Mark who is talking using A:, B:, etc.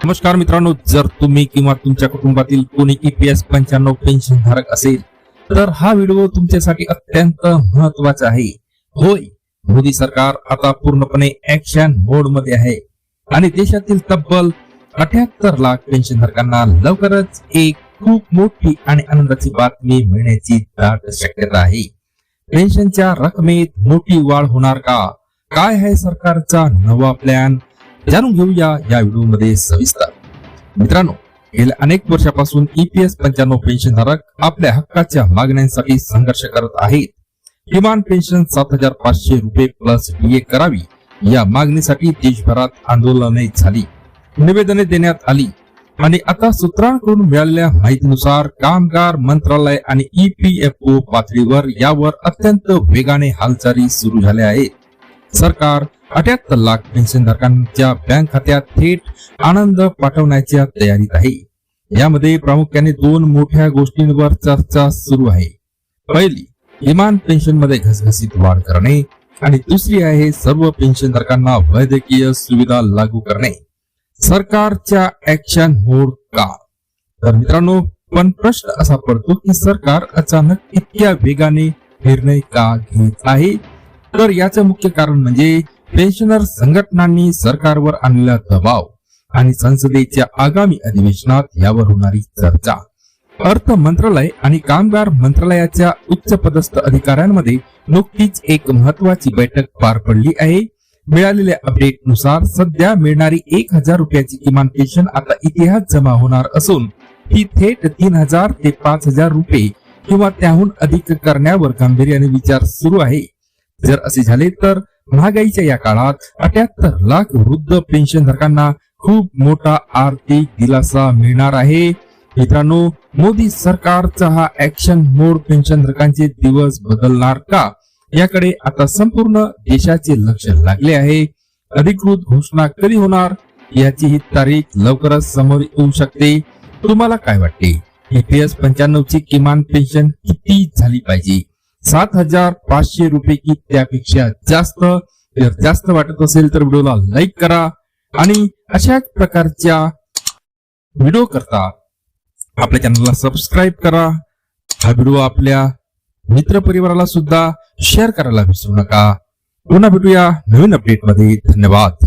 A: नमस्कार मित्रांनो, जर तुम्ही किंवा तुमच्या कुटुंबातील कोणी EPS 95 पेन्शन धारक असेल तर हा व्हिडिओ तुमच्यासाठी अत्यंत महत्त्वाचा आहे. होय, मोदी सरकार आता पूर्णपणे ऍक्शन मोड मध्ये आहे आणि देशातील तब्बल 78 लाख पेन्शनधारकांना लवकरच एक खूप मोठी आणि आनंदाची बातमी मिळण्याची दाट शक्यता आहे. पेन्शनच्या रकमेत मोठी वाढ होणार का? काय आहे सरकारचा नवा प्लॅन? जाणून घेऊया या व्हिडिओमध्ये सविस्तर. मित्रांनो, गेल्या अनेक वर्षापासून EPS 95 पेन्शनधारक आपल्या हक्काच्या मागण्यांसाठी संघर्ष करत आहेत. किमान पेन्शन 7,500 रुपये प्लस DA करावी या मागणीसाठी देशभरात आंदोलने झाली, निवेदने देण्यात आली आणि आता सूत्रांकडून मिळालेल्या माहितीनुसार कामगार मंत्रालय आणि EPFO पातळीवर यावर अत्यंत वेगाने हालचाली सुरू झाल्या आहेत. सरकार 78 लाख पेन्शनधारकांच्या बँक खात्यात थेट आनंद पाठवण्याच्या तयारीत आहे. यामध्ये प्रामुख्याने दोन मोठ्या गोष्टींवर चर्चा सुरू आहे. पहिली, किमान पेन्शन मध्ये घसघसीत वाढ करणे आणि दुसरी आहे सर्व पेन्शनधारकांना वैद्यकीय सुविधा लागू करणे. सरकारच्या ऍक्शन मोड का? तर मित्रांनो, पण प्रश्न असा पडतो की सरकार अचानक इतक्या वेगाने निर्णय का घेत आहे? तर याचं मुख्य कारण म्हणजे पेन्शनर संघटनांनी सरकारवर आणलेला दबाव आणि संसदेच्या आगामी अधिवेशनात यावर होणारी चर्चा. अर्थ मंत्रालय आणि कामगार मंत्रालयाच्या उच्च पदस्थ अधिकाऱ्यांमध्ये नुकतीच एक महत्वाची बैठक पार पडली आहे. मिळालेल्या अपडेट नुसार सध्या मिळणारी 1,000 रुपयाची किमान पेन्शन आता इतिहास जमा होणार असून ही थेट 3,000 ते 5,000 रुपये किंवा त्याहून अधिक करण्यावर गांभीर्याने विचार सुरू आहे. जर असे झाले तर महागाईच्या या काळात 78 लाख वृद्ध पेन्शनधारकांना खूप मोठा आर्थिक दिलासा मिळणार आहे. मित्रांनो, मोदी सरकारचा हा ऍक्शन मोड पेन्शनधारकांचे दिवस बदलणार का, याकडे आता संपूर्ण देशाचे लक्ष लागले आहे. अधिकृत घोषणा कधी होणार याची ही तारीख लवकरच समोर येऊ शकते. तुम्हाला काय वाटते? EPS 95 ची किमान पेन्शन किती झाली पाहिजे? 7,500 रुपये की त्यापेक्षा जास्त? जर जास्त वाटत असेल तर व्हिडिओला लाईक करा आणि अशाच प्रकारच्या व्हिडिओ करता आपल्या चॅनलला सबस्क्राईब करा. हा व्हिडिओ आपल्या मित्र परिवाराला सुद्धा शेअर करायला विसरू नका. पुन्हा भेटूया नवीन अपडेट मध्ये. धन्यवाद.